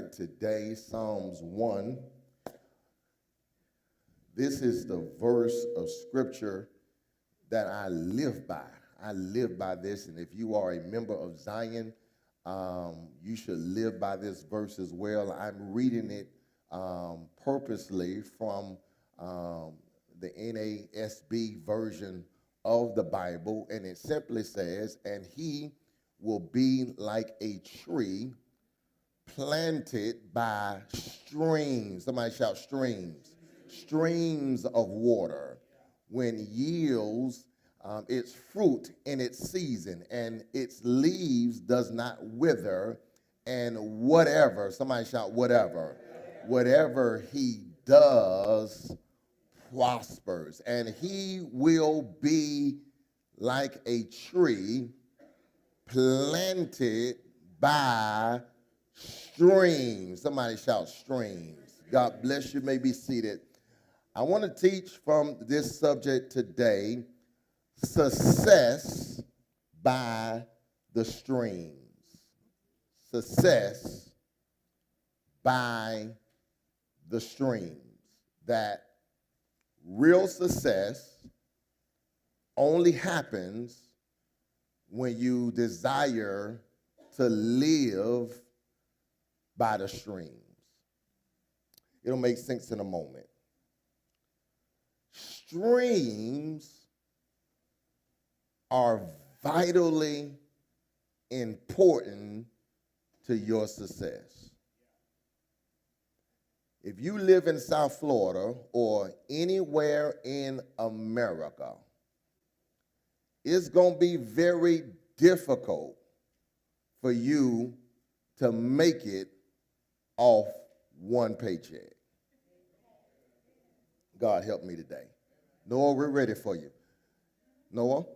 Today, Psalms 1. This is the verse of scripture that I live by. I live by this, and if you are a member of Zion, you should live by this verse as well. I'm reading it purposely from the NASB version of the Bible, and it simply says, "And he will be like a tree planted by streams." Somebody shout streams. Streams of water, when yields its fruit in its season, and its leaves does not wither, and whatever, somebody shout whatever, whatever he does prospers. And he will be like a tree planted by streams. Somebody shout streams. God bless you. You may be seated. I want to teach from this subject today, success by the streams. Success by the streams. That real success only happens when you desire to live by the streams. It'll make sense in a moment. Streams are vitally important to your success. If you live in South Florida or anywhere in America, it's going to be very difficult for you to make it off one paycheck. God help me today. Noah, we're ready for you. Noah,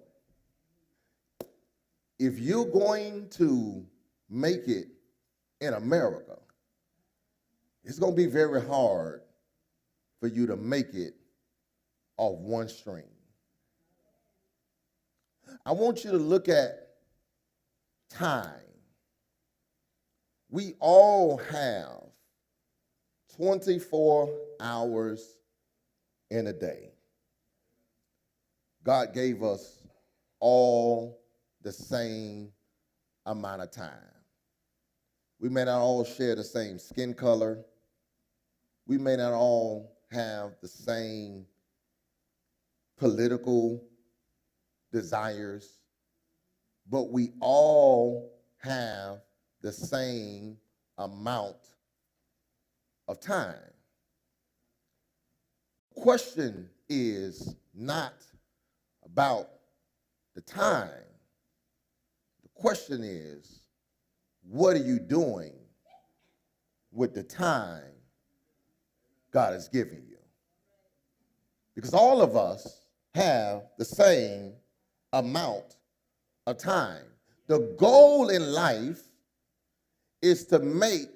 if you're going to make it in America, it's going to be very hard for you to make it off one stream. I want you to look at time. We all have 24 hours in a day. God gave us all the same amount of time. We may not all share the same skin color. We may not all have the same political desires, but we all have the same amount of time. The question is not about the time. The question is, what are you doing with the time God has given you? Because all of us have the same amount of time. The goal in life is to make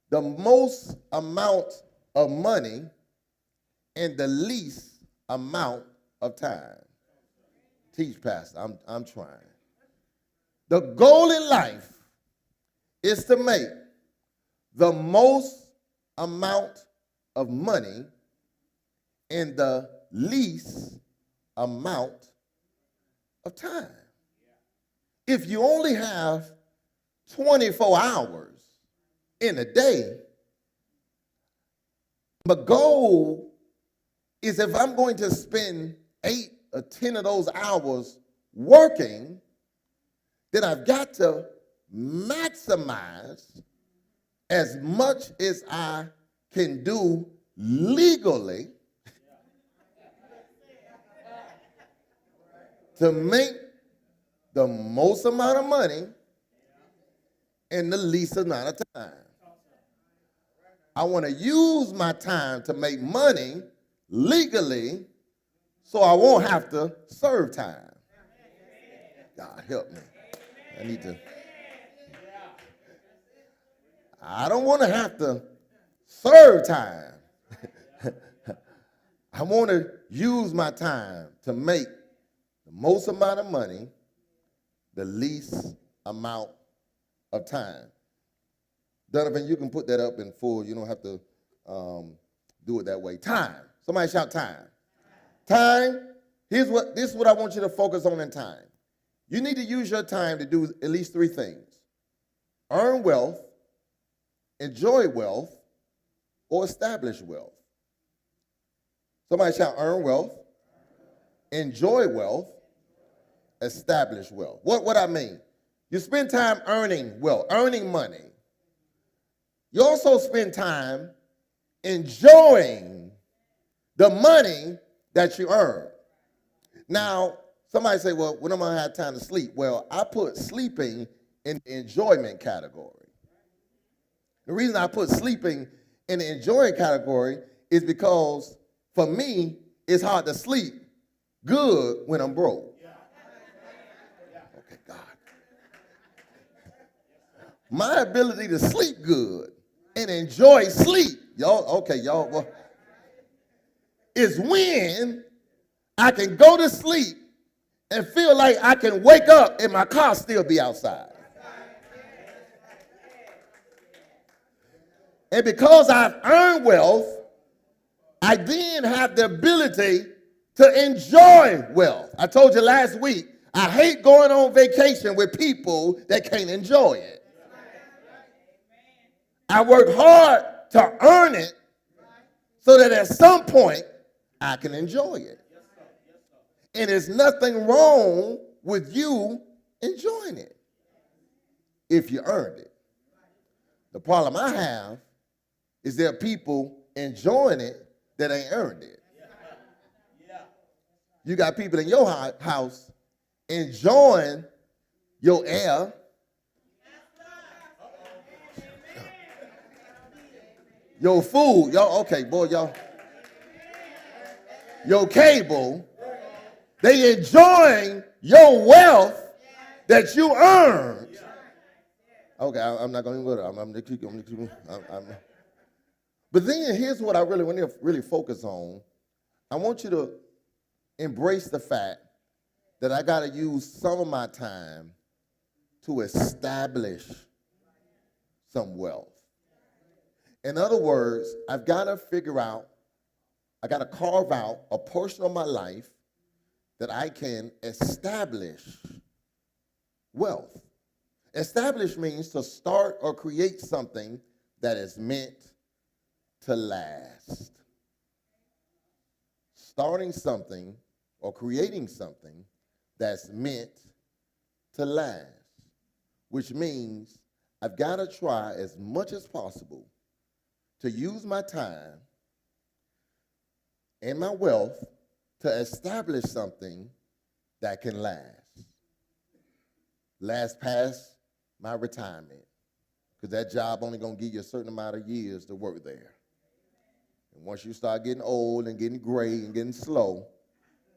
the most amount of money in the least amount of time. Teach, Pastor, I'm trying. The goal in life is to make the most amount of money in the least amount of time. If you only have 24 hours in a day, my goal is if I'm going to spend 8 or 10 of those hours working, then I've got to maximize as much as I can do legally to make the most amount of money in the least amount of time. I want to use my time to make money legally so I won't have to serve time. God help me. I don't want to have to serve time. I want to use my time to make the most amount of money, the least amount of time. Donovan, you can put that up in full. You don't have to do it that way. Time. Somebody shout time. Time. This is what I want you to focus on in time. You need to use your time to do at least three things: earn wealth, enjoy wealth, or establish wealth. Somebody shout earn wealth, enjoy wealth, establish wealth. What I mean? You spend time earning wealth, earning money. You also spend time enjoying the money that you earn. Now, somebody say, well, when am I going to have time to sleep? Well, I put sleeping in the enjoyment category. The reason I put sleeping in the enjoying category is because, for me, it's hard to sleep good when I'm broke. Okay, God. My ability to sleep good and enjoy sleep, y'all, is when I can go to sleep and feel like I can wake up and my car still be outside. And because I've earned wealth, I then have the ability to enjoy wealth. I told you last week, I hate going on vacation with people that can't enjoy it. I work hard to earn it so that at some point I can enjoy it. And there's nothing wrong with you enjoying it if you earned it. The problem I have is there are people enjoying it that ain't earned it. You got people in your house enjoying your air, your food, your cable. They enjoying your wealth that you earned. Okay, I'm not going to go there. I'm going to keep going. But then here's what I really want to really focus on. I want you to embrace the fact that I got to use some of my time to establish some wealth. In other words, I've got to carve out a portion of my life that I can establish wealth. Establish means to start or create something that is meant to last. Starting something or creating something that's meant to last, which means I've got to try as much as possible to use my time and my wealth to establish something that can last past my retirement, because that job only going to give you a certain amount of years to work there. And once you start getting old and getting gray and getting slow,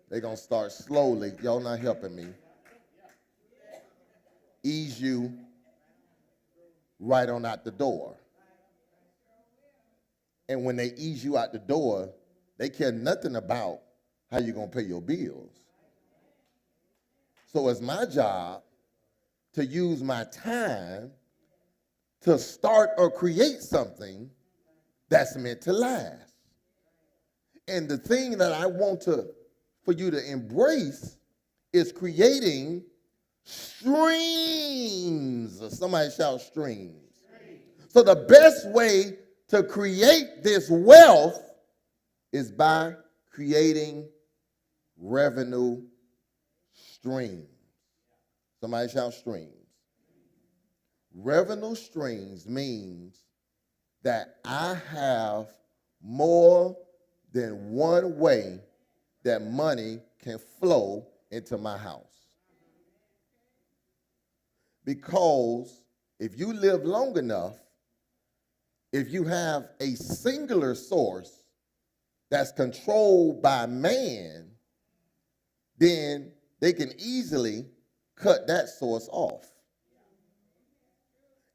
they're going to start slowly, y'all not helping me, ease you right on out the door. And when they ease you out the door, they care nothing about how you're going to pay your bills. So it's my job to use my time to start or create something that's meant to last. And the thing that I want for you to embrace is creating streams. Somebody shout streams. So the best way to create this wealth is by creating revenue streams. Somebody shout streams. Revenue streams means that I have more than one way that money can flow into my house. Because if you live long enough, if you have a singular source that's controlled by man, then they can easily cut that source off.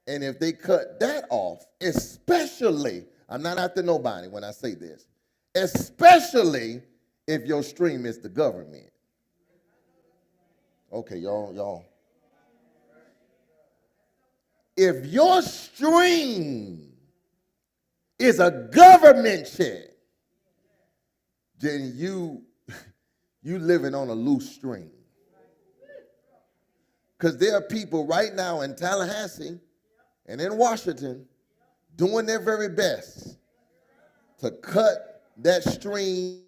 And if they cut that off, especially, I'm not after nobody when I say this, especially if your stream is the government. Okay, y'all. if your stream is a government check, then you living on a loose string. Because there are people right now in Tallahassee and in Washington doing their very best to cut that stream.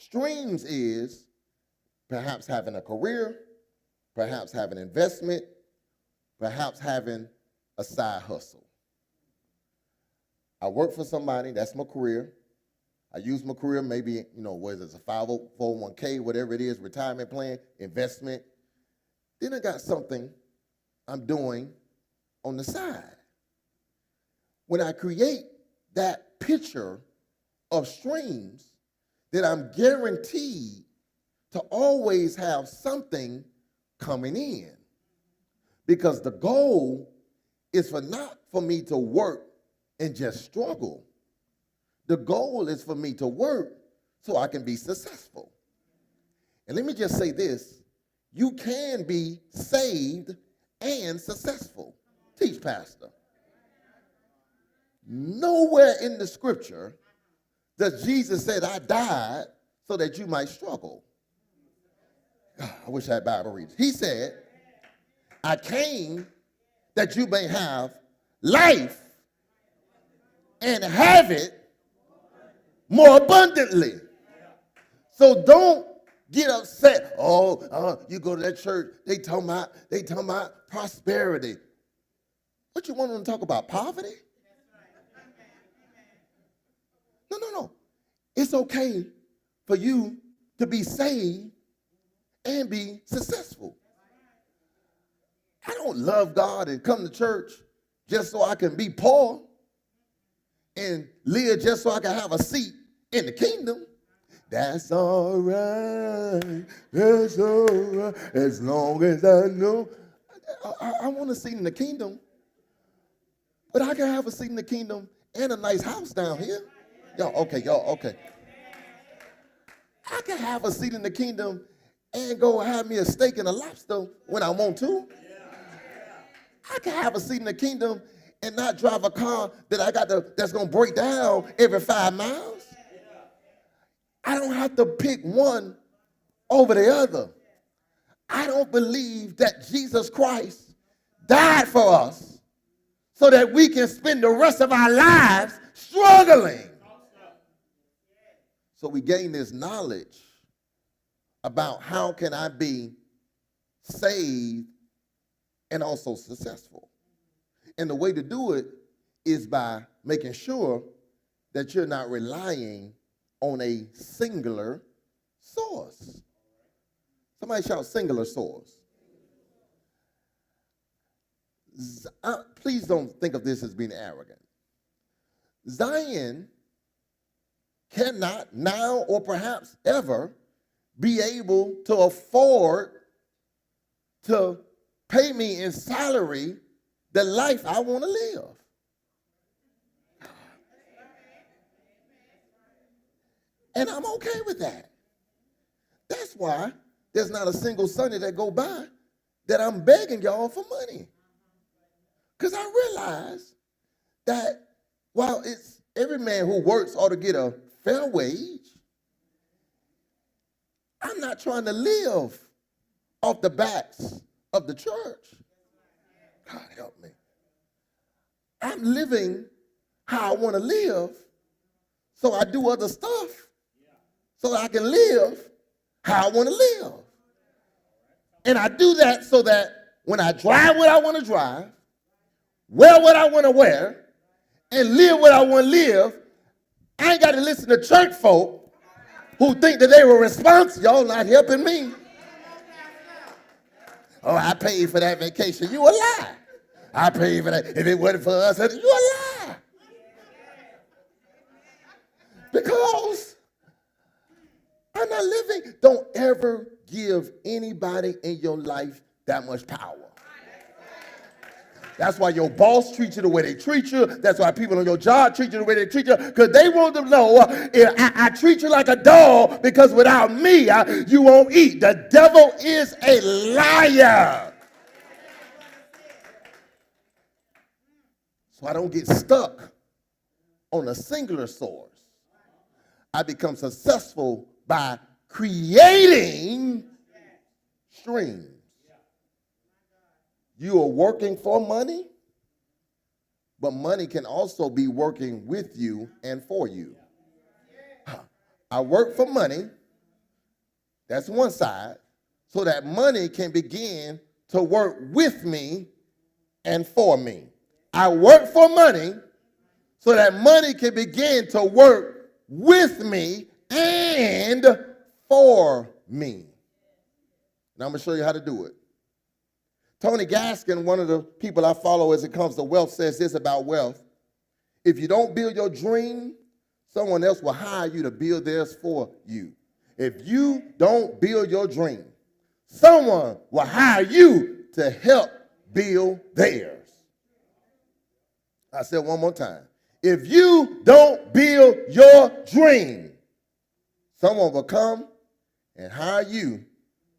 Streams is perhaps having a career, perhaps having investment, perhaps having a side hustle. I work for somebody, that's my career. I use my career, maybe, whether it's a 401k, whatever it is, retirement plan, investment. Then I got something I'm doing on the side. When I create that picture of streams, then I'm guaranteed to always have something coming in. Because the goal is not for me to work and just struggle. The goal is for me to work so I can be successful. And let me just say this, you can be saved and successful. Teach, Pastor. Nowhere in the scripture does Jesus said, I died so that you might struggle. God, I wish I had Bible readers. He said, I came that you may have life and have it more abundantly. So don't get upset. You go to that church, they talking about prosperity. What you want them to talk about? Poverty? No. It's okay for you to be saved and be successful. I don't love God and come to church just so I can be poor and live just so I can have a seat in the kingdom. That's all right. That's all right. As long as I know. I want a seat in the kingdom. But I can have a seat in the kingdom and a nice house down here. Y'all, okay. I can have a seat in the kingdom and go have me a steak and a lobster when I want to. I can have a seat in the kingdom and not drive a car that's gonna break down every 5 miles. I don't have to pick one over the other. I don't believe that Jesus Christ died for us so that we can spend the rest of our lives struggling. So we gain this knowledge about how can I be saved and also successful. And the way to do it is by making sure that you're not relying on a singular source. Somebody shout singular source. Please don't think of this as being arrogant. Zion cannot now or perhaps ever be able to afford to pay me in salary the life I want to live. And I'm okay with that. That's why there's not a single Sunday that go by that I'm begging y'all for money. Because I realize that while it's every man who works ought to get a fair wage, I'm not trying to live off the backs of the church. God help me. I'm living how I want to live, so I do other stuff so that I can live how I want to live. And I do that so that when I drive what I want to drive, wear what I want to wear, and live what I want to live, I ain't got to listen to church folk who think that they were responsible. Y'all not helping me. Oh, I paid for that vacation. You a lie. I paid for that. If it wasn't for us, you a lie. Because I'm not living. Don't ever give anybody in your life that much power. That's why your boss treats you the way they treat you. That's why people on your job treat you the way they treat you. Because they want to know, I treat you like a dog because without me, you won't eat. The devil is a liar. So I don't get stuck on a singular source. I become successful by creating streams. You are working for money, but money can also be working with you and for you. I work for money, that's one side, so that money can begin to work with me and for me. I work for money so that money can begin to work with me and for me. Now I'm going to show you how to do it. Tony Gaskin, one of the people I follow as it comes to wealth, says this about wealth. If you don't build your dream, someone else will hire you to build theirs for you. If you don't build your dream, someone will hire you to help build theirs. I said one more time. If you don't build your dream, someone will come and hire you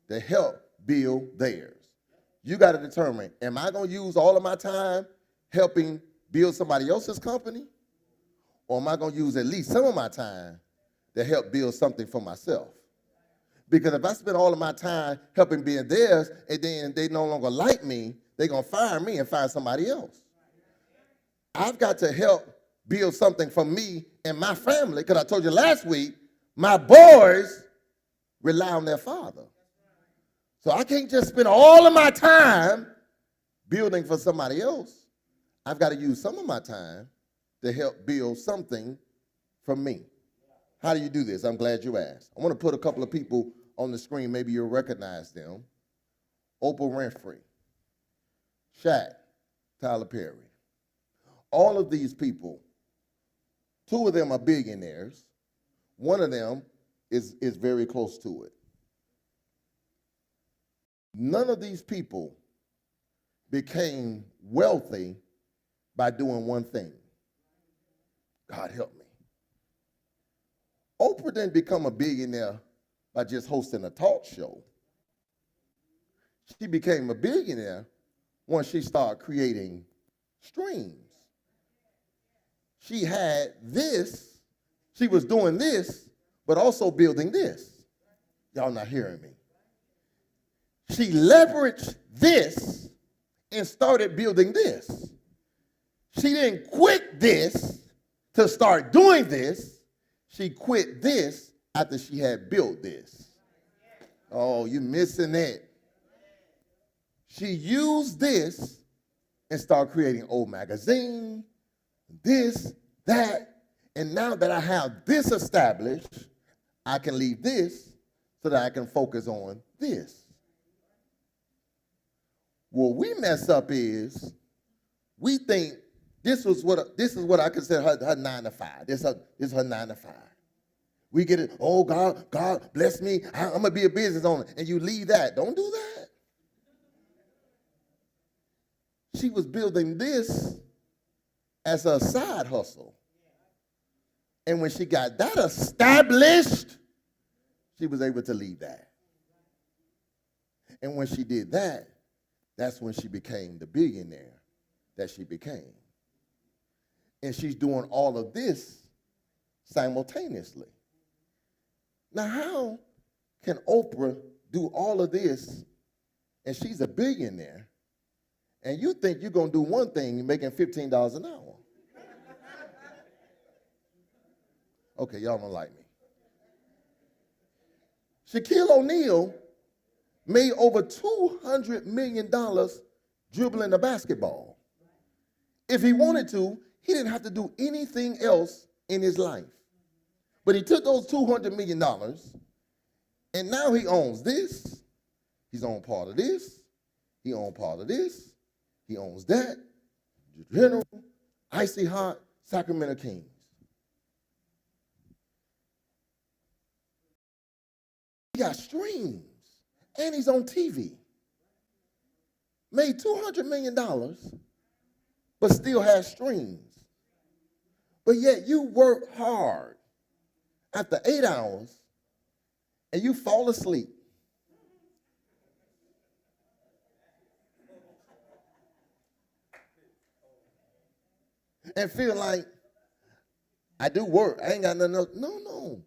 to help build theirs. You got to determine, am I going to use all of my time helping build somebody else's company? Or am I going to use at least some of my time to help build something for myself? Because if I spend all of my time helping build theirs and then they no longer like me, they're going to fire me and find somebody else. I've got to help build something for me and my family, because I told you last week, my boys rely on their father. So I can't just spend all of my time building for somebody else. I've got to use some of my time to help build something for me. How do you do this? I'm glad you asked. I want to put a couple of people on the screen. Maybe you'll recognize them. Oprah Winfrey, Shaq, Tyler Perry. All of these people, two of them are billionaires. One of them is very close to it. None of these people became wealthy by doing one thing. God help me. Oprah didn't become a billionaire by just hosting a talk show. She became a billionaire once she started creating streams. She had this, she was doing this, but also building this. Y'all not hearing me. She leveraged this and started building this. She didn't quit this to start doing this. She quit this after she had built this. Oh, you're missing it. She used this and started creating old magazine, this, that, and now that I have this established, I can leave this so that I can focus on this. What we mess up is we think this is what I consider her 9 to 5. This is her 9 to 5. We get it, oh God bless me, I'm gonna be a business owner, and you leave that. Don't do that. She was building this as a side hustle. And when she got that established, she was able to leave that. And when she did that, that's when she became the billionaire that she became. And she's doing all of this simultaneously. Now, how can Oprah do all of this and she's a billionaire, and you think you're going to do one thing, you're making $15 an hour? Okay, y'all don't like me. Shaquille O'Neal made over $200 million dribbling the basketball. If he wanted to, he didn't have to do anything else in his life. But he took those $200 million, and now he owns this. He's on part of this. He owns part of this. He owns that. General, Icy Hot, Sacramento Kings. He got streams, and he's on TV. Made $200 million, but still has streams. But yet you work hard after 8 hours, and you fall asleep. And feel like, I do work, I ain't got nothing else. No.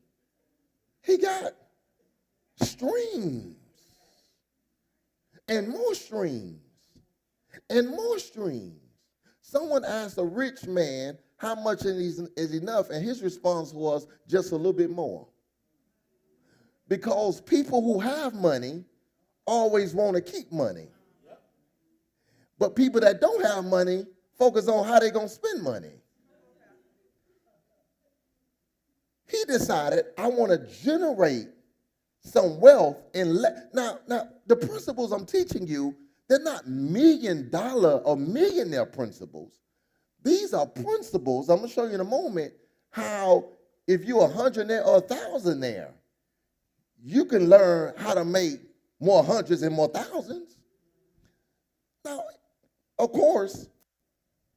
He got streams, and more streams, and more streams. Someone asked a rich man how much is enough, and his response was just a little bit more. Because people who have money always want to keep money. But people that don't have money focus on how they're going to spend money. He decided, I want to generate some wealth. Now, the principles I'm teaching you, they're not $1 million or millionaire principles. These are principles, I'm going to show you in a moment, how if you're a hundredaire or a thousandaire, you can learn how to make more hundreds and more thousands. Now, of course,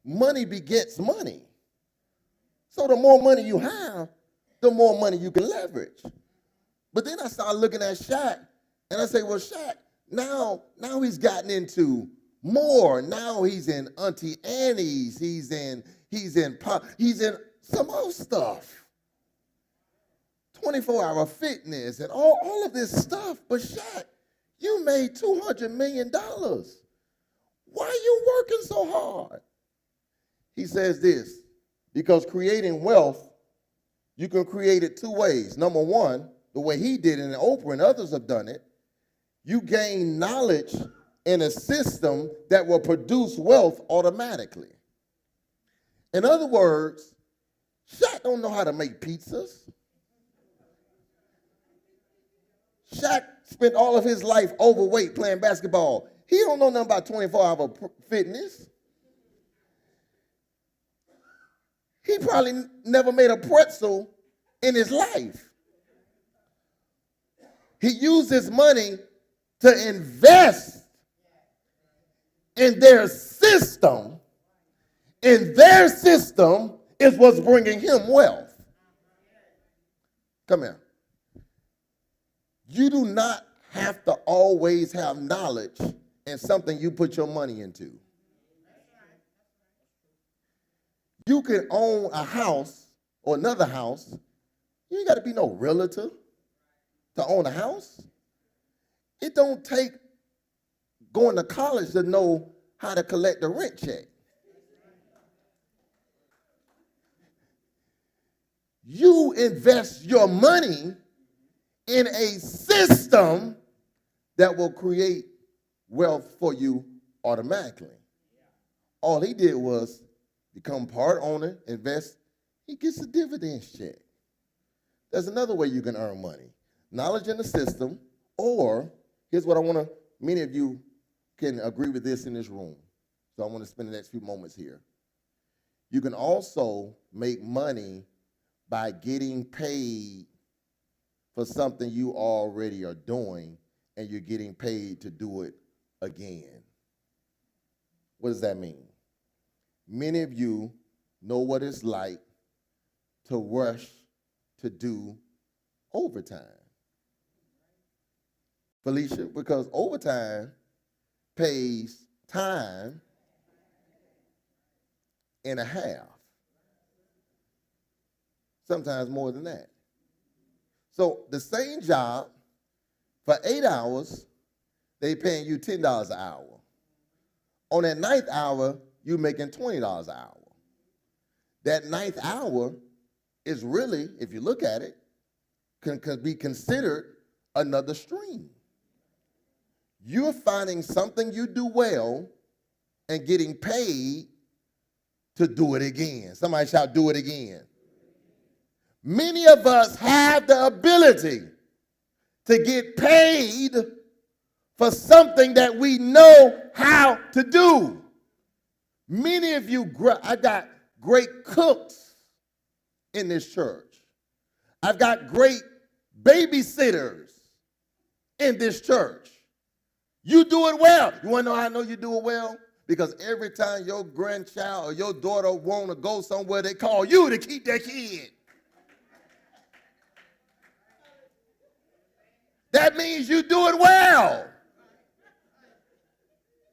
money begets money. So the more money you have, the more money you can leverage. But then I started looking at Shaq, and I say, well, Shaq, now he's gotten into more. Now he's in Auntie Annie's. He's in some other stuff. 24-hour fitness and all of this stuff. But Shaq, you made $200 million. Why are you working so hard? He says this, because creating wealth, you can create it 2 ways. Number one, the way he did it, and Oprah and others have done it, you gain knowledge in a system that will produce wealth automatically. In other words, Shaq don't know how to make pizzas. Shaq spent all of his life overweight playing basketball. He don't know nothing about 24-hour fitness. He probably never made a pretzel in his life. He used his money to invest in their system And their system is what's bringing him wealth. Come here. You do not have to always have knowledge in something you put your money into. You can own a house or another house. You ain't got to be no realtor to own a house. It don't take going to college to know how to collect a rent check. You invest your money in a system that will create wealth for you automatically. All he did was become part owner, invest, he gets a dividends check. There's another way you can earn money. Knowledge in the system, or here's what I want to, many of you can agree with this in this room. So I want to spend the next few moments here. You can also make money by getting paid for something you already are doing, and you're getting paid to do it again. What does that mean? Many of you know what it's like to rush to do overtime. Felicia, because overtime pays time and a half. Sometimes more than that. So the same job, for 8 hours, they paying you $10 an hour. On that ninth hour, you're making $20 an hour. That ninth hour is really, if you look at it, can be considered another stream. You're finding something you do well and getting paid to do it again. Somebody shout, do it again. Many of us have the ability to get paid for something that we know how to do. Many of you, I got great cooks in this church. I've got great babysitters in this church. You do it well. You want to know how I know you do it well? Because every time your grandchild or your daughter want to go somewhere, they call you to keep their kid. That means you do it well.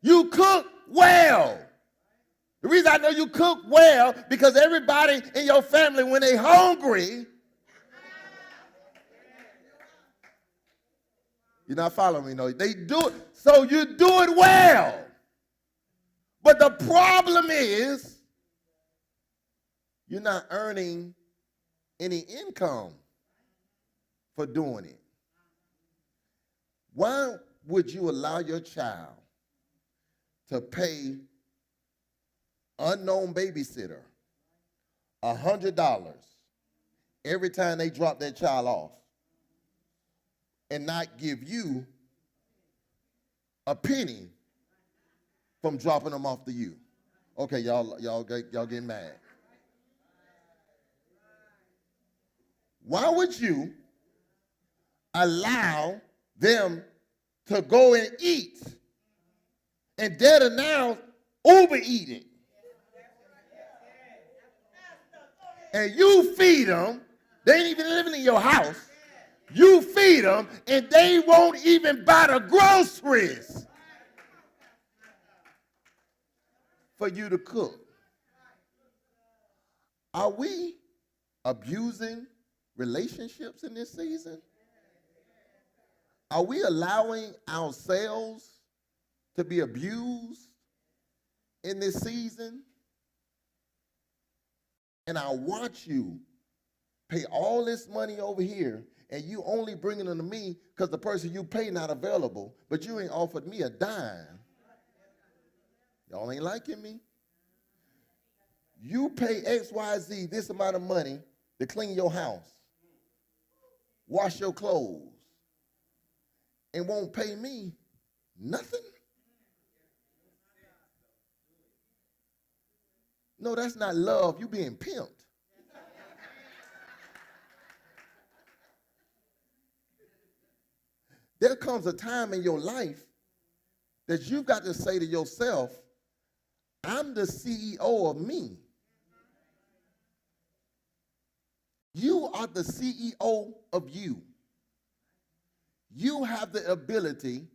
You cook well. The reason I know you cook well, because everybody in your family, when they hungry, you're not following me, no. They do it, so you do it well. But the problem is, you're not earning any income for doing it. Why would you allow your child to pay unknown babysitter $100 every time they drop their child off and not give you a penny from dropping them off to you? Okay, y'all getting mad. Why would you allow them to go and eat and dare to now overeat it? And you feed them, they ain't even living in your house. You feed them, and they won't even buy the groceries for you to cook. Are we abusing relationships in this season? Are we allowing ourselves to be abused in this season? And I watch you pay all this money over here, and you only bringing them to me because the person you pay not available, but you ain't offered me a dime. Y'all ain't liking me. You pay XYZ this amount of money to clean your house, wash your clothes, and won't pay me nothing? No, that's not love. You being pimped. There comes a time in your life that you've got to say to yourself, I'm the CEO of me. You are the CEO of you. You have the ability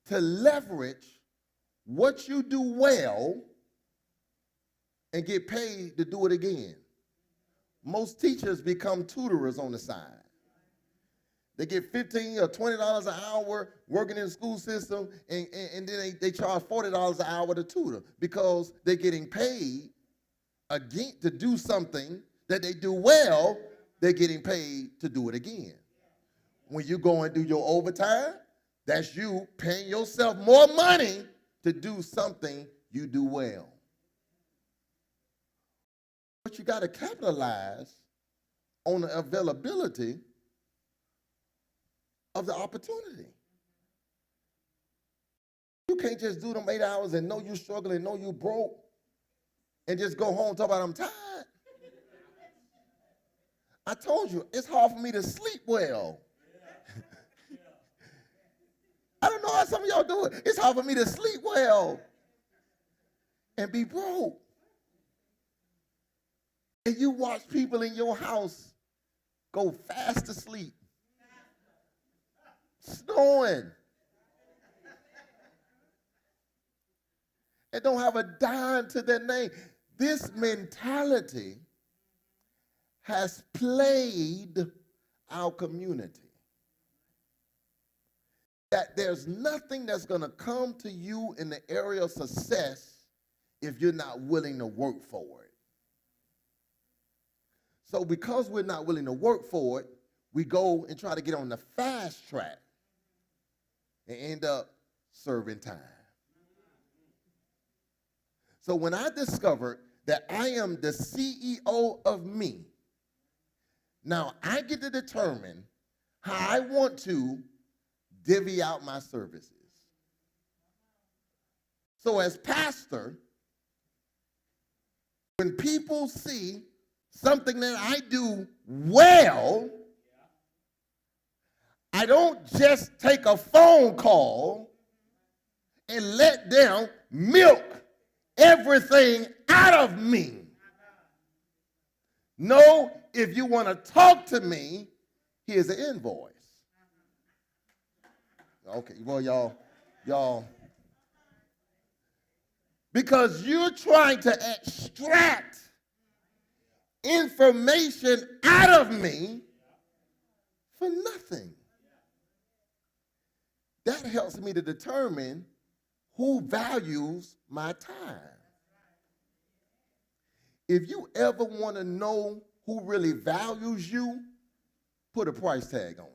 to leverage what you do well and get paid to do it again. Most teachers become tutors on the side. They get $15 or $20 an hour working in the school system, and then they charge $40 an hour to tutor because they're getting paid again to do something that they do well. They're getting paid to do it again. When you go and do your overtime, that's you paying yourself more money to do something you do well. But you got to capitalize on the availability of the opportunity. You can't just do them 8 hours and know you're struggling, know you broke, and just go home and talk about I'm tired. I told you, it's hard for me to sleep well. I don't know how some of y'all do it. It's hard for me to sleep well and be broke. And you watch people in your house go fast asleep, snoring, and don't have a dime to their name. This mentality has plagued our community. That there's nothing that's going to come to you in the area of success if you're not willing to work for it. So because we're not willing to work for it, we go and try to get on the fast track and end up serving time. So when I discovered that I am the CEO of me, now I get to determine how I want to divvy out my services. So as pastor, when people see something that I do well, I don't just take a phone call and let them milk everything out of me. No, if you want to talk to me, here's an invoice. Okay, well, y'all, because you're trying to extract information out of me for nothing. That helps me to determine who values my time. If you ever want to know who really values you, put a price tag on it.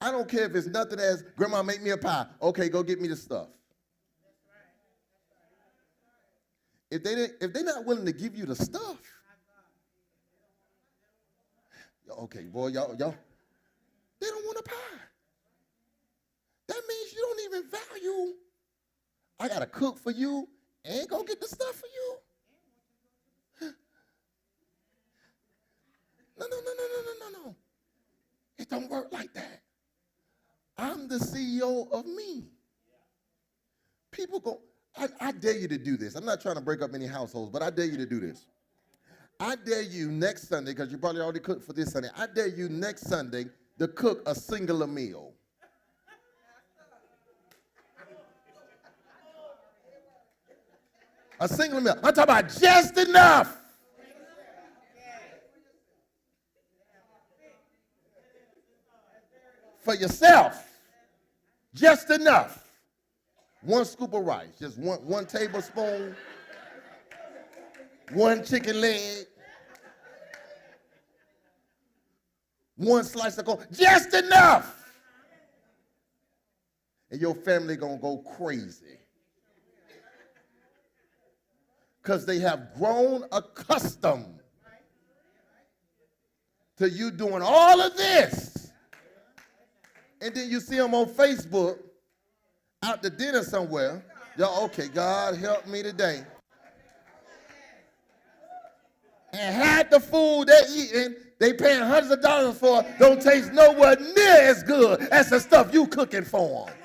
I don't care if it's nothing as, Grandma, make me a pie. Okay, go get me the stuff. If they're not willing to give you the stuff, okay, boy, y'all, they don't want a pie. That means you don't even value. I gotta cook for you and go get the stuff for you. No. It don't work like that. I'm the CEO of me. People go, I dare you to do this. I'm not trying to break up any households, but I dare you to do this. I dare you next Sunday, because you probably already cooked for this Sunday, I dare you next Sunday to cook a singular meal. A single meal. I'm talking about just enough. For yourself. Just enough. 1 scoop of rice. Just one tablespoon. 1 chicken leg. 1 slice of corn. Just enough. And your family gonna go crazy. Because they have grown accustomed to you doing all of this. And then you see them on Facebook out to dinner somewhere. Y'all, okay, God help me today. And half the food they're eating, they paying hundreds of dollars for, don't taste nowhere near as good as the stuff you cooking for them.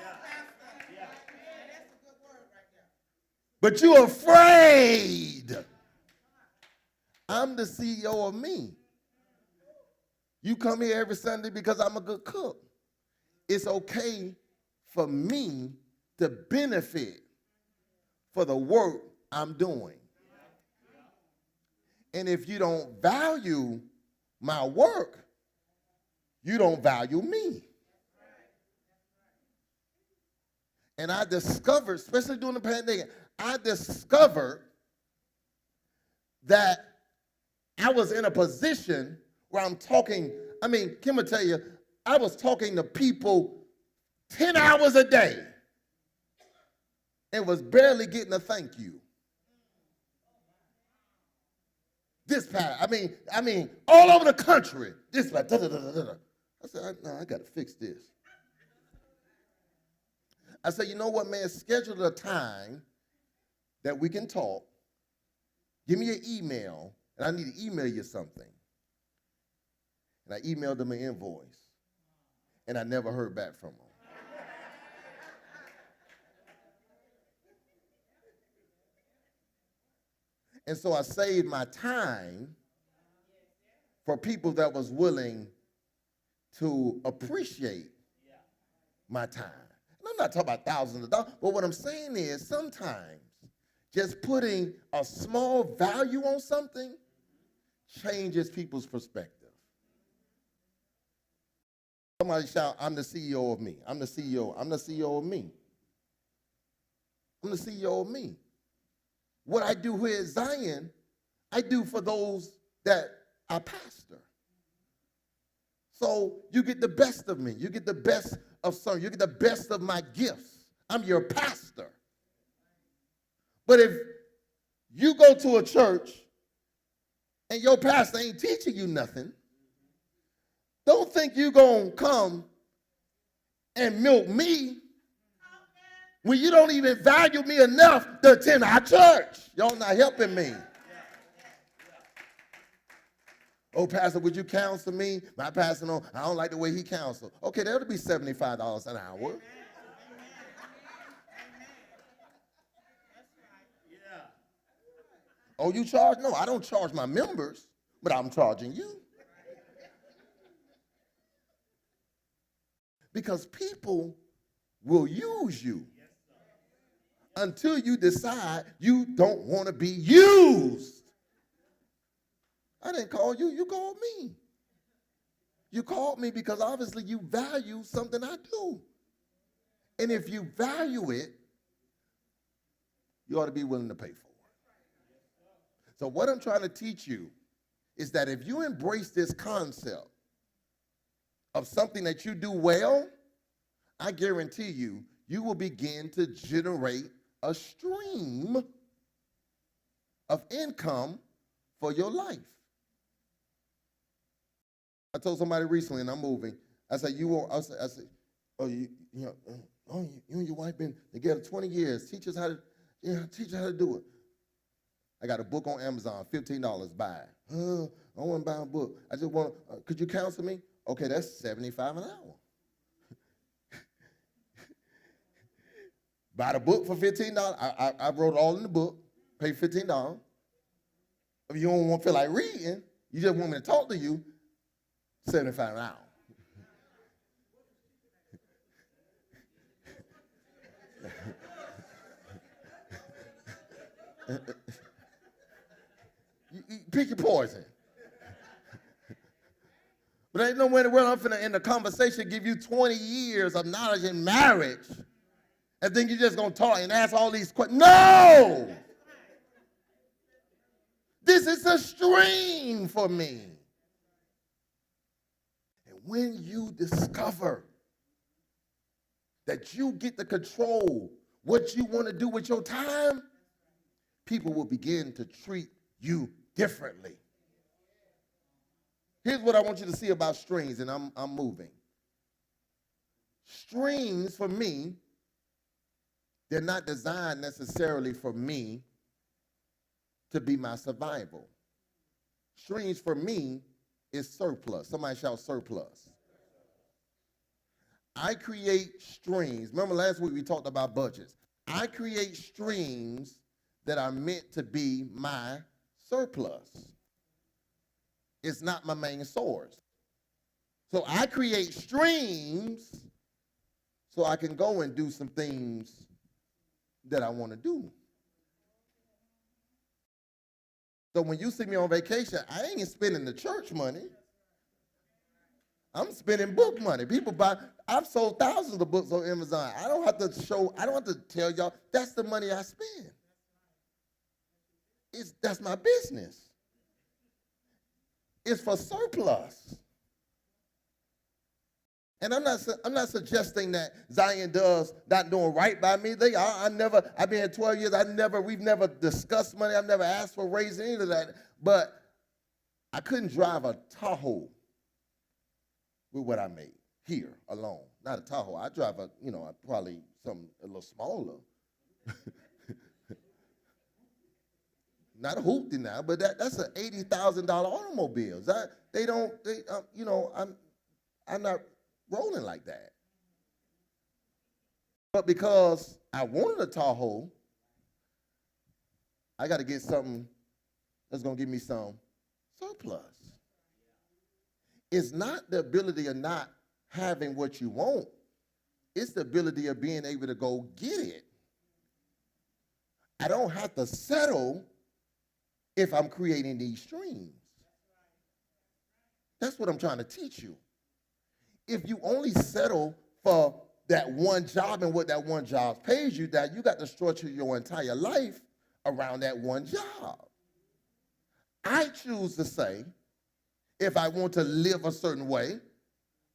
but you're afraid. I'm the CEO of me. You come here every Sunday because I'm a good cook. It's okay for me to benefit for the work I'm doing. And if you don't value my work, you don't value me. And I discovered, especially during the pandemic, I discovered that I was in a position where I'm talking, Kim will tell you, I was talking to people 10 hours a day and was barely getting a thank you. This part, all over the country, this part, I said, no, I got to fix this. I said, you know what, man, schedule a time that we can talk. Give me your email, and I need to email you something. And I emailed them an invoice, and I never heard back from them. And so I saved my time for people that was willing to appreciate my time. And I'm not talking about thousands of dollars, but what I'm saying is sometimes just putting a small value on something changes people's perspective. Somebody shout, I'm the CEO of me. I'm the CEO. I'm the CEO of me. I'm the CEO of me. What I do here at Zion, I do for those that I pastor. So you get the best of me. You get the best of some. You get the best of my gifts. I'm your pastor. But if you go to a church and your pastor ain't teaching you nothing, don't think you're going to come and milk me when you don't even value me enough to attend our church. Y'all not helping me. Oh, pastor, would you counsel me? My pastor, no, I don't like the way he counsels. Okay, that'll be $75 an hour. Oh, you charge? No, I don't charge my members, but I'm charging you. Because people will use you until you decide you don't want to be used. I didn't call you, you called me. You called me because obviously you value something I do. And if you value it, you ought to be willing to pay for it. So what I'm trying to teach you is that if you embrace this concept of something that you do well, I guarantee you, you will begin to generate a stream of income for your life. I told somebody recently, and I'm moving. I said, oh, you and your wife been together 20 years. Teach us how to do it. I got a book on Amazon, $15, buy it. I want to buy a book. I just want, could you counsel me? Okay, that's $75 an hour. Buy the book for $15. I wrote it all in the book, pay $15. If you don't feel like reading, you just want me to talk to you, $75 an hour. You pick your poison. But ain't no way in the world I'm finna in the conversation give you 20 years of knowledge in marriage and then you're just gonna talk and ask all these questions. No! This is a stream for me. And when you discover that you get to control what you want to do with your time, people will begin to treat you differently. Here's what I want you to see about streams, and I'm moving. Streams, for me, they're not designed necessarily for me to be my survival. Streams, for me, is surplus. Somebody shout surplus. I create streams. Remember last week we talked about budgets. I create streams that are meant to be my surplus. It's not my main source. So I create streams so I can go and do some things that I want to do. So when you see me on vacation, I ain't spending the church money. I'm spending book money. People buy, I've sold thousands of books on Amazon. I don't have to tell y'all, that's the money I spend. That's my business. It's for surplus. And I'm not suggesting that Zion does not doing right by me. They are. I've been here 12 years. We've never discussed money. I've never asked for raising any of that. But I couldn't drive a Tahoe with what I made here alone. Not a Tahoe. I drive probably something a little smaller. Not a hoopty now, but that's an $80,000 automobile. I'm not rolling like that. But because I wanted a Tahoe, I got to get something that's going to give me some surplus. It's not the ability of not having what you want. It's the ability of being able to go get it. I don't have to settle if I'm creating these streams. That's what I'm trying to teach you. If you only settle for that one job and what that one job pays you, that you got to structure your entire life around that one job. I choose to say, if I want to live a certain way,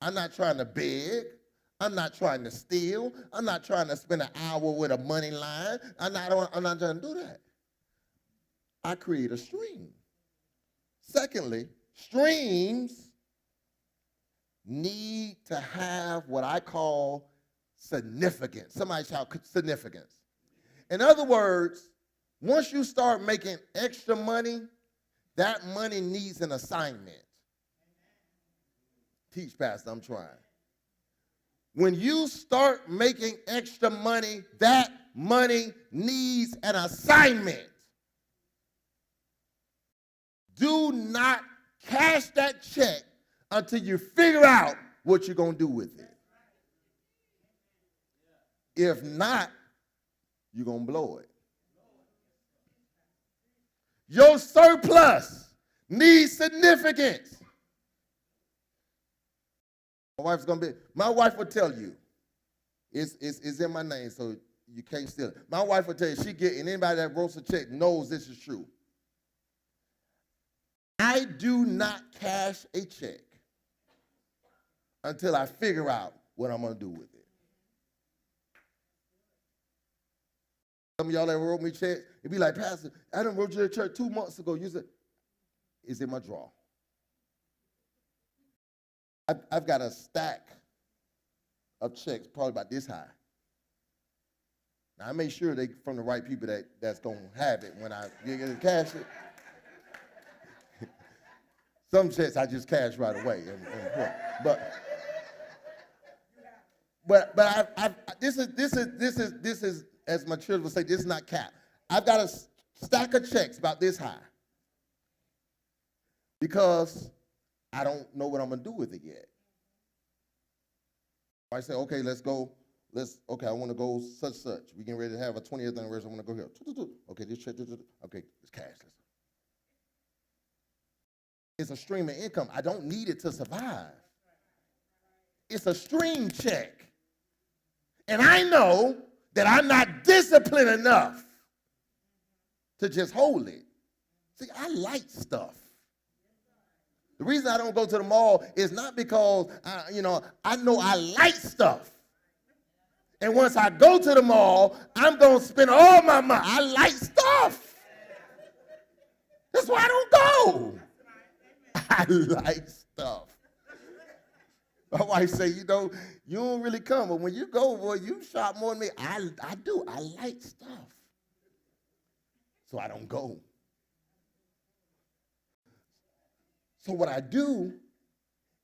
I'm not trying to beg. I'm not trying to steal. I'm not trying to spend an hour with a money line. I'm not trying to do that. I create a stream. Secondly, streams need to have what I call significance. Somebody shout significance. In other words, once you start making extra money, that money needs an assignment. Teach, Pastor, I'm trying. When you start making extra money, that money needs an assignment. Do not cash that check until you figure out what you're going to do with it. If not, you're going to blow it. Your surplus needs significance. My wife will tell you, it's in my name, so you can't steal it. My wife will tell you, and anybody that wrote a check knows this is true. I do not cash a check until I figure out what I'm going to do with it. Some of y'all that wrote me checks, it'd be like, Pastor, I done wrote you a check 2 months ago. You said, it's in my drawer. I've got a stack of checks probably about this high. Now, I make sure they from the right people that's going to have it when I get to cash it. Some checks I just cash right away. But this is, as my children would say, this is not cap. I've got a stack of checks about this high because I don't know what I'm going to do with it yet. I say, okay, let's go. I want to go such. We're getting ready to have a 20th anniversary. I want to go here. Okay, this check. Okay, it's cash. It's a stream of income. I don't need it to survive. It's a stream check. And I know that I'm not disciplined enough to just hold it. See, I like stuff. The reason I don't go to the mall is not because, I know I like stuff. And once I go to the mall, I'm going to spend all my money. I like stuff. That's why I don't go. I like stuff. My wife say, you don't really come, but when you go, boy, you shop more than me. I do. I like stuff. So I don't go. So what I do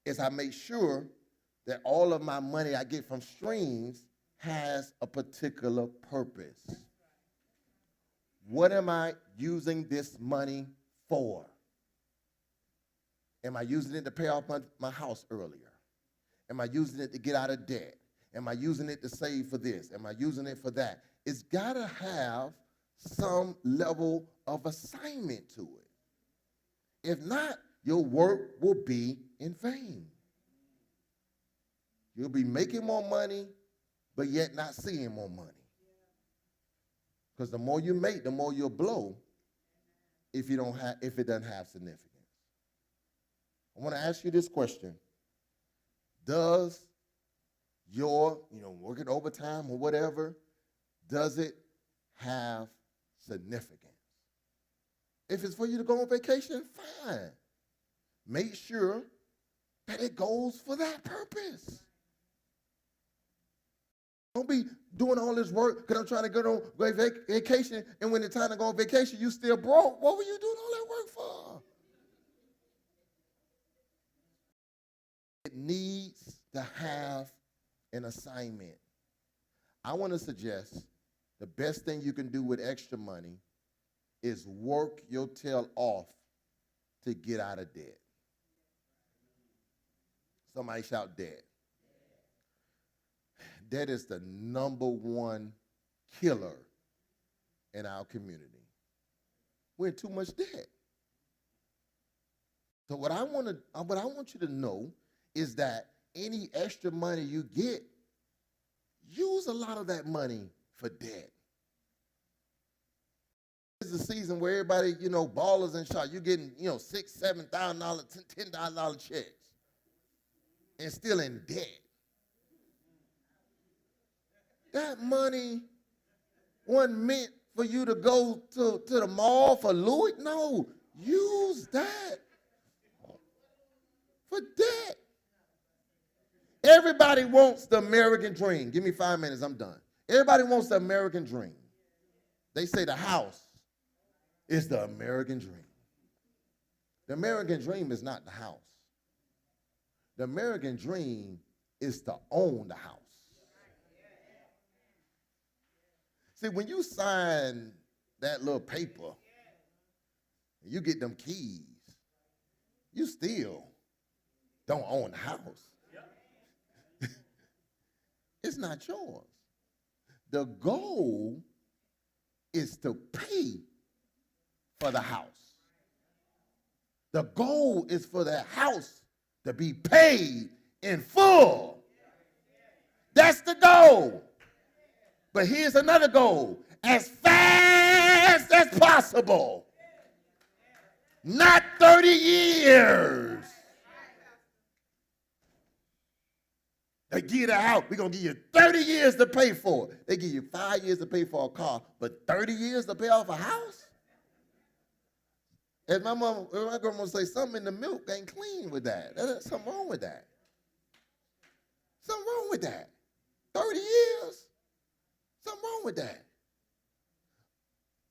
is I make sure that all of my money I get from streams has a particular purpose. What am I using this money for? Am I using it to pay off my house earlier? Am I using it to get out of debt? Am I using it to save for this? Am I using it for that? It's got to have some level of assignment to it. If not, your work will be in vain. You'll be making more money, but yet not seeing more money. Because the more you make, the more you'll blow if it doesn't have significance. I want to ask you this question. Does your, working overtime or whatever, does it have significance? If it's for you to go on vacation, fine. Make sure that it goes for that purpose. Don't be doing all this work because I'm trying to go on vacation, and when it's time to go on vacation, you still broke. What were you doing all that work for? It needs to have an assignment. I want to suggest the best thing you can do with extra money is work your tail off to get out of debt. Somebody shout debt. Debt is the number one killer in our community. We're in too much debt. So what I want you to know is that any extra money you get, use a lot of that money for debt. This is a season where everybody, ballers and shot, you're getting, $6,000, $7,000, $10,000 checks and still in debt. That money wasn't meant for you to go to the mall for Louis. No, use that for debt. Everybody wants the American dream. Give me 5 minutes, I'm done. Everybody wants the American dream. They say the house is the American dream. The American dream is not the house. The American dream is to own the house. See, when you sign that little paper, and you get them keys, you still don't own the house. It's not yours. The goal is to pay for the house. The goal is for the house to be paid in full. That's the goal. But here's another goal. As fast as possible. Not 30 years. They give you the house. We're going to give you 30 years to pay for it. They give you 5 years to pay for a car, but 30 years to pay off a house? And my grandma say, something in the milk ain't clean with that. There's something wrong with that. Something wrong with that. 30 years? Something wrong with that.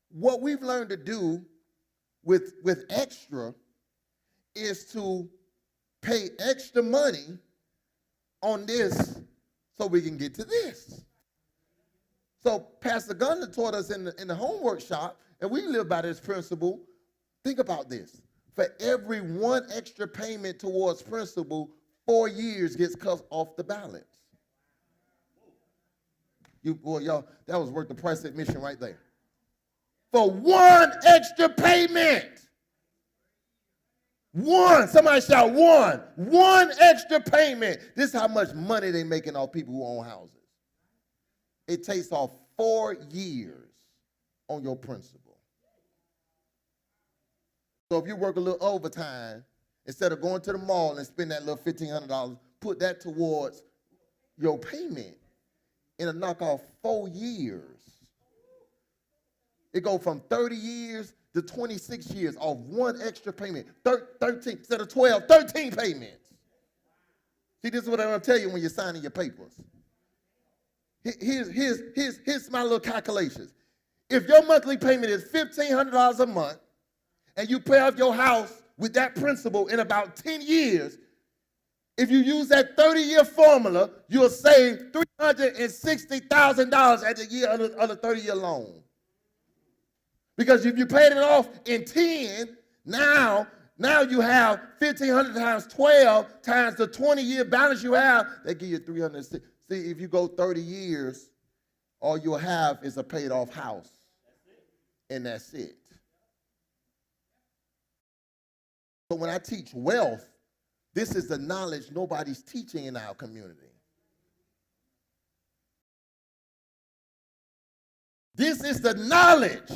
What we've learned to do with extra is to pay extra money on this so we can get to this. So Pastor Gunner taught us in the homework shop, and we live by this principle. Think about this. For every one extra payment towards principal, 4 years gets cut off the balance. Y'all, that was worth the price of admission right there. For one extra payment. One, somebody shout one. One extra payment. This is how much money they making off people who own houses. It takes off 4 years on your principal. So if you work a little overtime, instead of going to the mall and spend that little $1,500, put that towards your payment. It'll knock off 4 years. It go from 30 years to 26 years off one extra payment. 13, instead of 12, 13 payments. See, this is what I'm going to tell you when you're signing your papers. Here's my little calculations. If your monthly payment is $1,500 a month, and you pay off your house with that principal in about 10 years, if you use that 30-year formula, you'll save $360,000 at the year of the 30-year loan. Because if you paid it off in 10, now you have 1,500 times 12 times the 20-year balance you have, they give you 360. See, if you go 30 years, all you'll have is a paid-off house, and that's it. So when I teach wealth, this is the knowledge nobody's teaching in our community. This is the knowledge.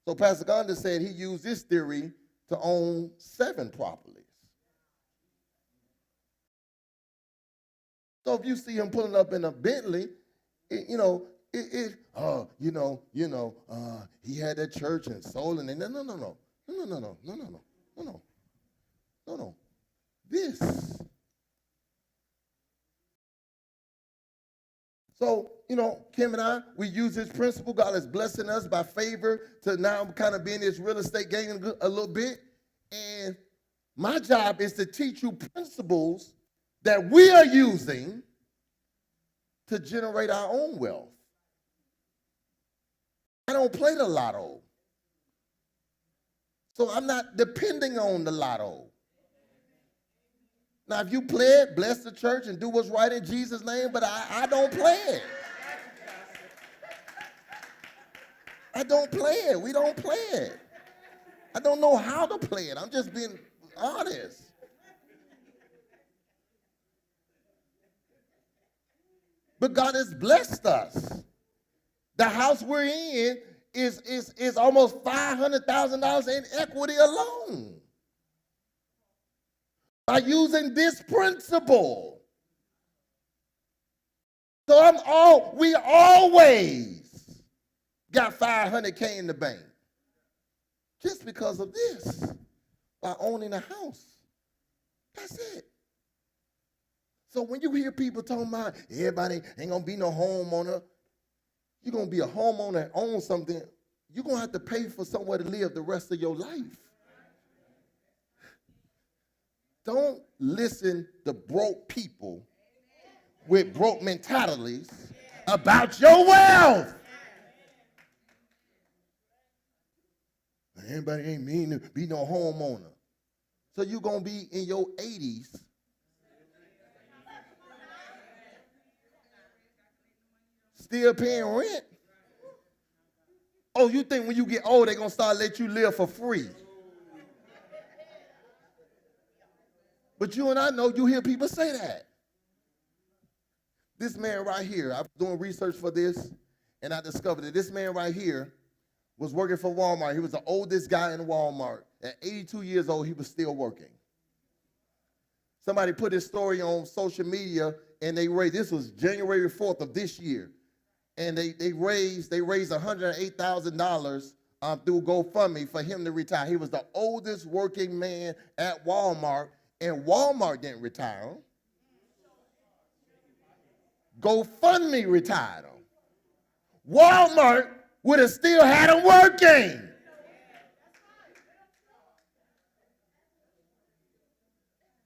So Pastor Gonda said he used this theory to own 7 properties. So if you see him pulling up in a Bentley, he had that church and sold, and no. This. So, Kim and I, we use this principle. God is blessing us by favor to now kind of be in this real estate game a little bit. And my job is to teach you principles that we are using to generate our own wealth. I don't play the lotto. So I'm not depending on the lotto. Now, if you play it, bless the church and do what's right in Jesus' name, but I don't play it. I don't play it. We don't play it. I don't know how to play it. I'm just being honest. But God has blessed us. The house we're in is almost $500,000 in equity alone. By using this principle. So we always got $500K in the bank. Just because of this. By owning a house. That's it. So when you hear people talking about everybody ain't gonna be no homeowner, you're gonna be a homeowner and own something, you're gonna have to pay for somewhere to live the rest of your life. Don't listen to broke people with broke mentalities about your wealth. Everybody ain't mean to be no homeowner. So you're going to be in your 80s. Still paying rent? Oh, you think when you get old, they're going to start letting you live for free? But you and I know, you hear people say that. This man right here, I was doing research for this, and I discovered that this man right here was working for Walmart. He was the oldest guy in Walmart. At 82 years old, he was still working. Somebody put his story on social media, and this was January 4th of this year, and they raised $108,000 through GoFundMe for him to retire. He was the oldest working man at Walmart, and Walmart didn't retire him. GoFundMe retired him. Walmart would have still had him working.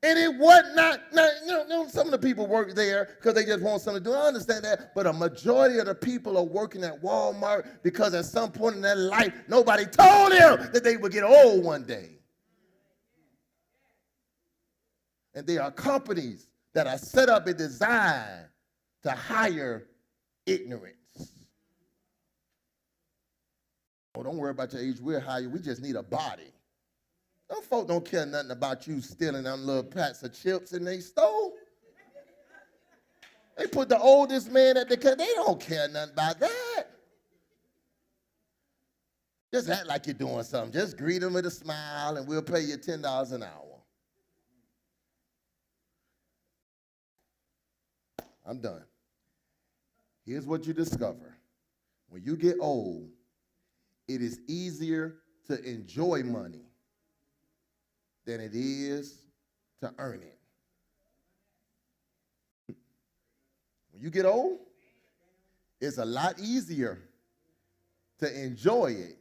And it was not some of the people work there because they just want something to do. I understand that. But a majority of the people are working at Walmart because at some point in their life, nobody told them that they would get old one day. And there are companies that are set up and designed to hire ignorance. Oh, don't worry about your age. We'll hire you. We just need a body. Them folk don't care nothing about you stealing them little packs of chips in their store. They put the oldest man at the car. They don't care nothing about that. Just act like you're doing something. Just greet them with a smile, and we'll pay you $10 an hour. I'm done. Here's what you discover. When you get old, it is easier to enjoy money than it is to earn it. When you get old, it's a lot easier to enjoy it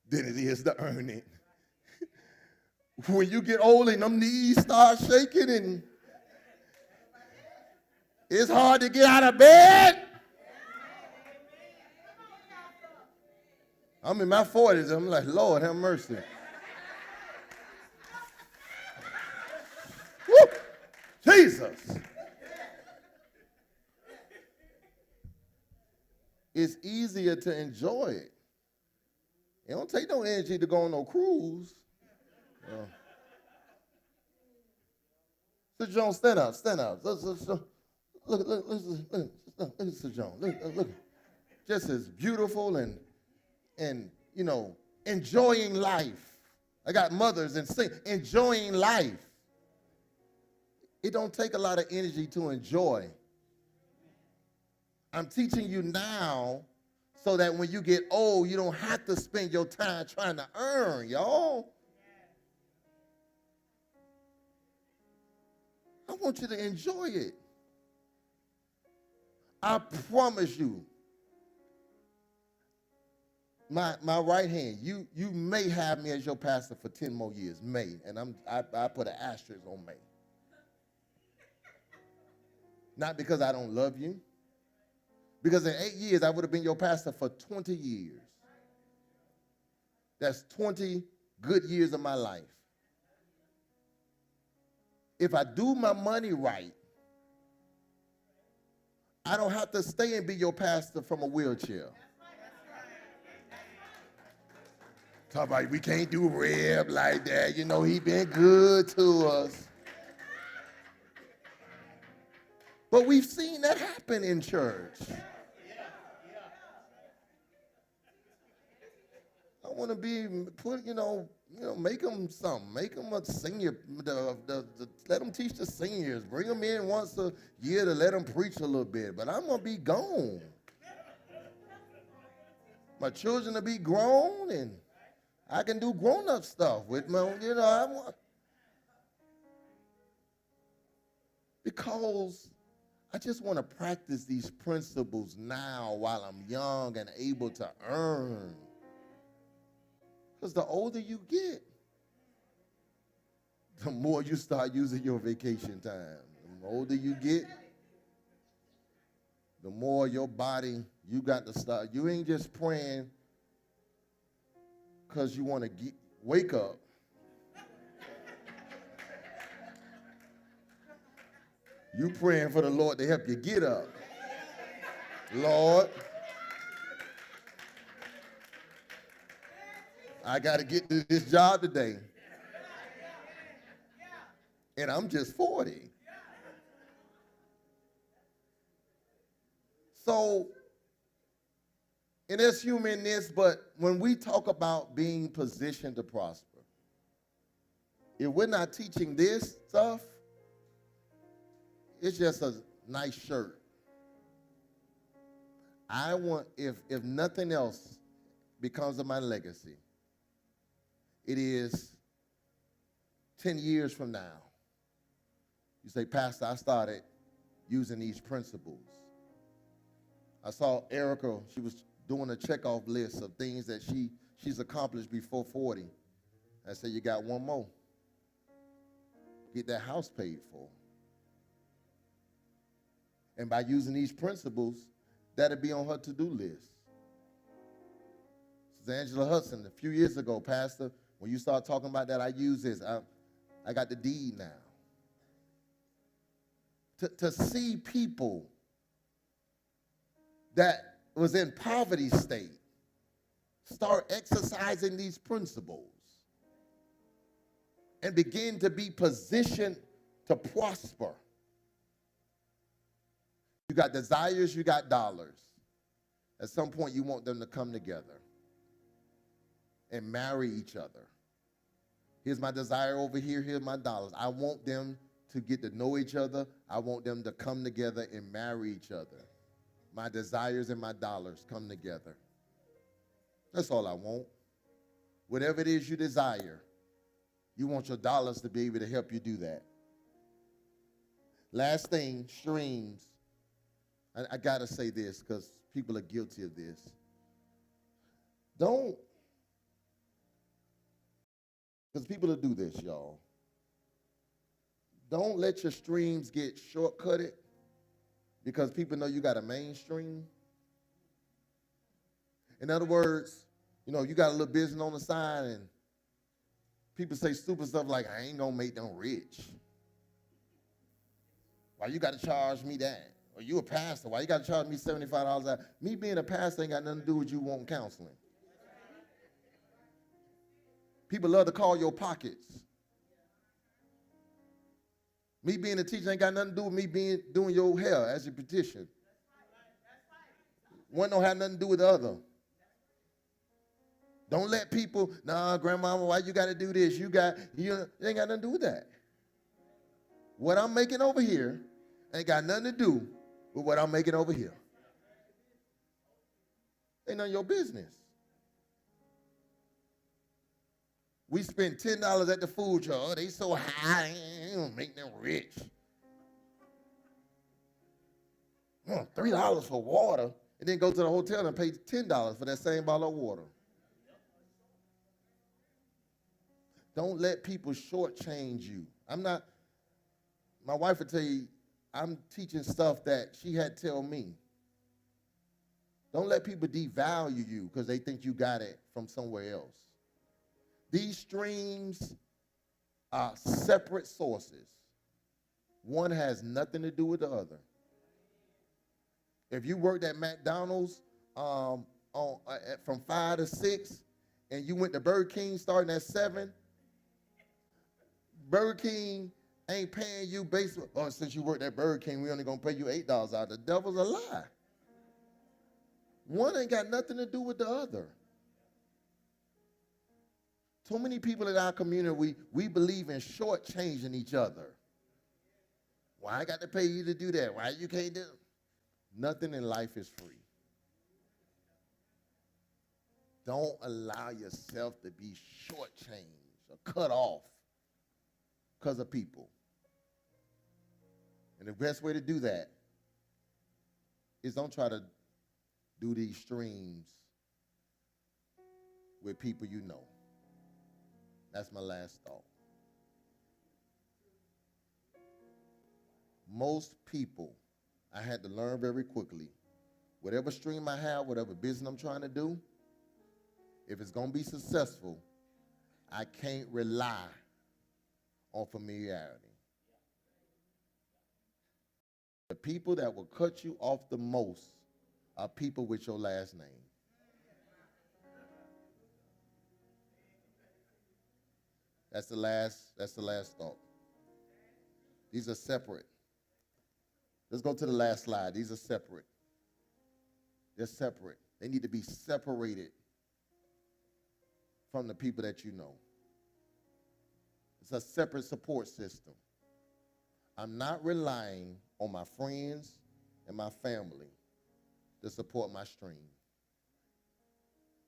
than it is to earn it. When you get old and them knees start shaking and it's hard to get out of bed, I'm in my 40s. I'm like, Lord, have mercy. Woo! Jesus. It's easier to enjoy it. It don't take no energy to go on no cruise. Sister Jones, stand up, stand up. Look at Sister Jones. Look. Just as beautiful and enjoying life. I got mothers and enjoying life. It don't take a lot of energy to enjoy. I'm teaching you now so that when you get old, you don't have to spend your time trying to earn, y'all. I want you to enjoy it. I promise you, my right hand, you may have me as your pastor for 10 more years, may, and I put an asterisk on may. Not because I don't love you, because in 8 years I would have been your pastor for 20 years. That's 20 good years of my life. If I do my money right, I don't have to stay and be your pastor from a wheelchair. Talk about we can't do Reb like that. You know, he been good to us. But we've seen that happen in church. I want to be put, make them something. Make them a senior. Let them teach the seniors. Bring them in once a year to let them preach a little bit. But I'm gonna be gone. My children will be grown, and I can do grown-up stuff with my. Because I just want to practice these principles now while I'm young and able to earn. Because the older you get, the more you start using your vacation time. The older you get, the more your body, you got to start. You ain't just praying because you want to wake up. You praying for the Lord to help you get up. Lord, I got to get to this job today. And I'm just 40. So, and there's humor in this, but when we talk about being positioned to prosper, if we're not teaching this stuff, it's just a nice shirt. I want, if nothing else becomes of my legacy, it is 10 years from now. You say, Pastor, I started using these principles. I saw Erica, she was doing a checkoff list of things that she's accomplished before 40. I said, you got one more. Get that house paid for. And by using these principles, that'll be on her to-do list. Sister Angela Hudson, a few years ago, Pastor, when you start talking about that, I use this. I got the deed now. To see people that was in poverty state start exercising these principles and begin to be positioned to prosper. You got desires, you got dollars. At some point, you want them to come together and marry each other. Here's my desire over here, here's my dollars. I want them to get to know each other. I want them to come together and marry each other. My desires and my dollars come together. That's all I want. Whatever it is you desire, you want your dollars to be able to help you do that. Last thing, streams. I got to say this because people are guilty of this. Don't, because people will do this, y'all. Don't let your streams get shortcutted because people know you got a mainstream. In other words, You know, you got a little business on the side and people say stupid stuff like, I ain't gonna make them rich. Why you gotta charge me that? Or you a pastor, why you gotta charge me $75 out? Me being a pastor ain't got nothing to do with you wanting counseling. People love to call your pockets. Me being a teacher ain't got nothing to do with me doing your hair as your petition. One don't have nothing to do with the other. Don't let people, nah, grandmama, why you got to do this? You ain't got nothing to do with that. What I'm making over here ain't got nothing to do with what I'm making over here. Ain't none of your business. We spend $10 at the food truck. Oh, they so high, make them rich. $3 for water, and then go to the hotel and pay $10 for that same bottle of water. Don't let people shortchange you. My wife would tell you, I'm teaching stuff that she had to tell me. Don't let people devalue you because they think you got it from somewhere else. These streams are separate sources. One has nothing to do with the other. If you worked at McDonald's from 5 to 6, and you went to Burger King starting at 7, Burger King ain't paying you based on, since you worked at Burger King, we only gonna pay you $8 out. The devil's a lie. One ain't got nothing to do with the other. Too many people in our community, we believe in shortchanging each other. Why I got to pay you to do that? Why you can't do it? Nothing in life is free. Don't allow yourself to be shortchanged or cut off because of people. And the best way to do that is don't try to do these streams with people you know. That's my last thought. Most people, I had to learn very quickly, whatever stream I have, whatever business I'm trying to do, if it's going to be successful, I can't rely on familiarity. The people that will cut you off the most are people with your last name. That's the last thought. These are separate. Let's go to the last slide. These are separate. They're separate. They need to be separated from the people that you know. It's a separate support system. I'm not relying on my friends and my family to support my stream.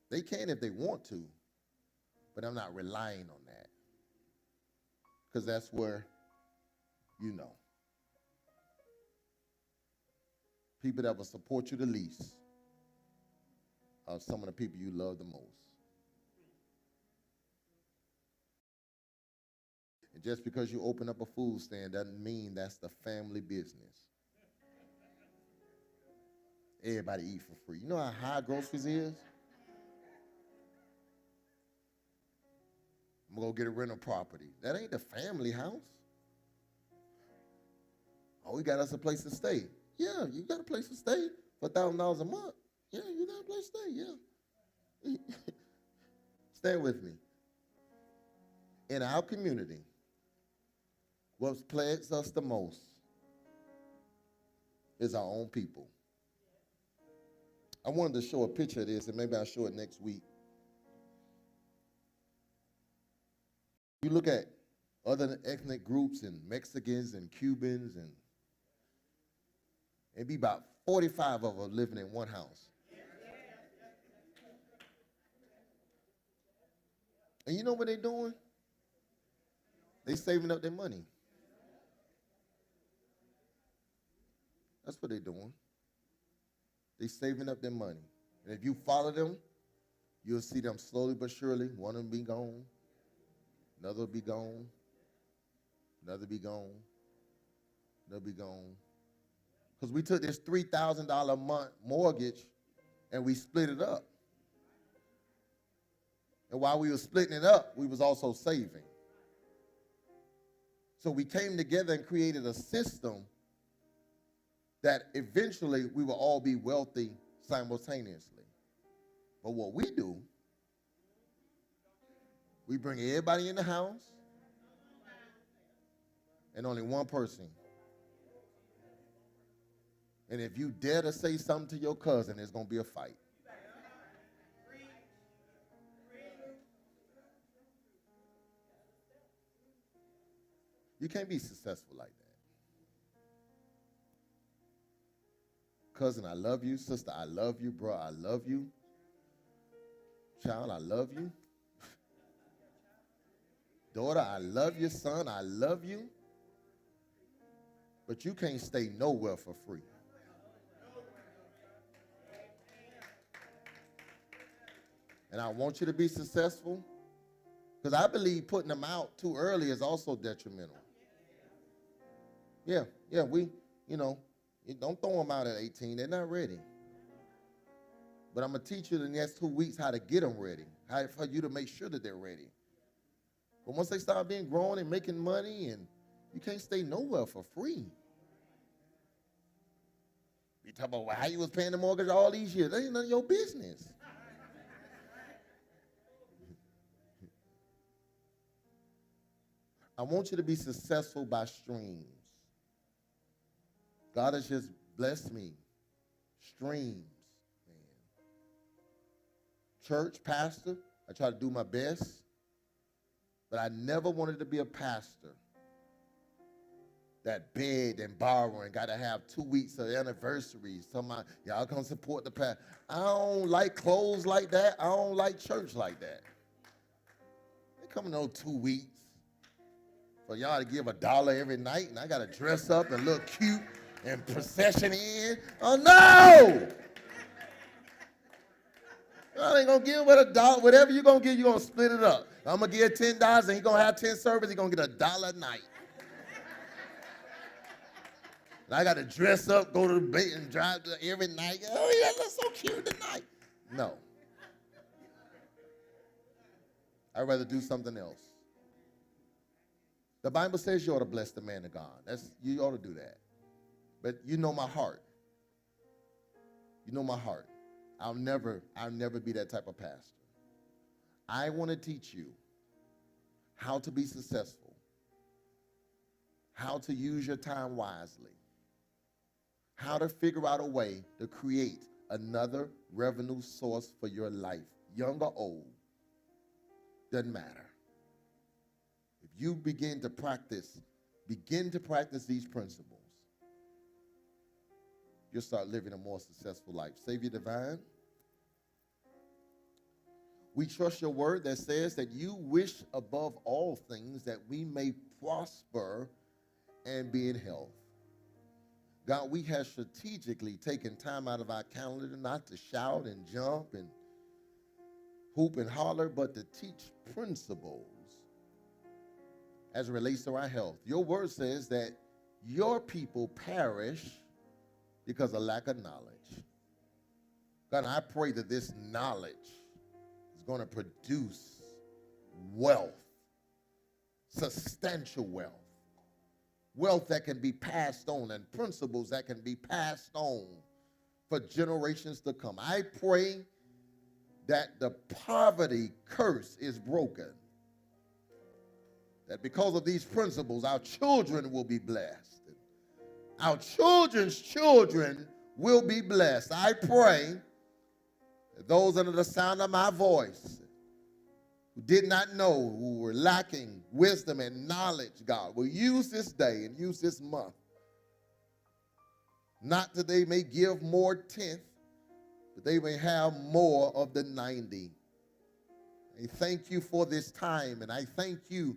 They can if they want to, but I'm not relying on that. Because that's where, you know, people that will support you the least are some of the people you love the most. And just because you open up a food stand doesn't mean that's the family business. Everybody eat for free. You know how high groceries is? I'm going to go get a rental property. That ain't the family house. Oh, we got us a place to stay. Yeah, you got a place to stay for $1,000 a month. Yeah, you got a place to stay, yeah. Stand with me. In our community, what plagues us the most is our own people. I wanted to show a picture of this, and maybe I'll show it next week. You look at other ethnic groups and Mexicans and Cubans, and it'd be about 45 of them living in one house. And you know what they're doing? They saving up their money. That's what they're doing. They saving up their money. And if you follow them, you'll see them slowly but surely. One of them be gone. Another will be gone. Another be gone. Another be gone. Because we took this $3,000 a month mortgage and we split it up. And while we were splitting it up, we was also saving. So we came together and created a system that eventually we will all be wealthy simultaneously. But what we do, we bring everybody in the house and only one person. And if you dare to say something to your cousin, there's going to be a fight. You can't be successful like that. Cousin, I love you. Sister, I love you. Bro, I love you. Child, I love you. Daughter, I love you. Son, I love you. But you can't stay nowhere for free. And I want you to be successful, because I believe putting them out too early is also detrimental. Yeah, you don't throw them out at 18. They're not ready. But I'm going to teach you in the next 2 weeks how to get them ready, how for you to make sure that they're ready. But once they start being grown and making money, and you can't stay nowhere for free. You talk about how you was paying the mortgage all these years. That ain't none of your business. I want you to be successful by streams. God has just blessed me. Streams, man. Church, pastor, I try to do my best. But I never wanted to be a pastor that begged and borrowed and got to have 2 weeks of anniversaries. Y'all come support the pastor. I don't like clothes like that. I don't like church like that. They coming on 2 weeks for y'all to give $1 every night, and I got to dress up and look cute and procession in. Oh, no! I ain't going to give but $1. Whatever you're going to give, you're going to split it up. I'm going to give $10, and he's going to have 10 services. He's going to get $1 a night. And I got to dress up, go to the bait, and drive every night. Oh, yeah, looks so cute tonight. No. I'd rather do something else. The Bible says you ought to bless the man of God. You ought to do that. But you know my heart. You know my heart. I'll never be that type of pastor. I want to teach you how to be successful, how to use your time wisely, how to figure out a way to create another revenue source for your life, young or old, doesn't matter. If you begin to practice these principles, you'll start living a more successful life. Savior divine, we trust your word that says that you wish above all things that we may prosper and be in health. God, we have strategically taken time out of our calendar not to shout and jump and hoop and holler, but to teach principles as it relates to our health. Your word says that your people perish because of lack of knowledge. God, I pray that this knowledge is going to produce wealth, substantial wealth, wealth that can be passed on, and principles that can be passed on for generations to come. I pray that the poverty curse is broken, that because of these principles, our children will be blessed. Our children's children will be blessed. I pray that those under the sound of my voice who did not know, who were lacking wisdom and knowledge, God, will use this day and use this month, not that they may give more tenth, but they may have more of the 90. I thank you for this time, and I thank you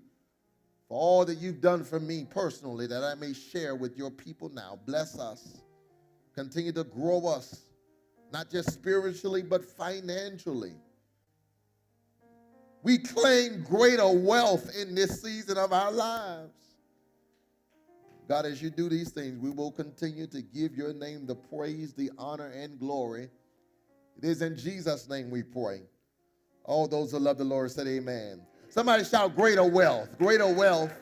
for all that you've done for me personally, that I may share with your people now. Bless us. Continue to grow us, not just spiritually, but financially. We claim greater wealth in this season of our lives. God, as you do these things, we will continue to give your name the praise, the honor, and glory. It is in Jesus' name we pray. All those who love the Lord said amen. Somebody shout greater wealth, greater wealth.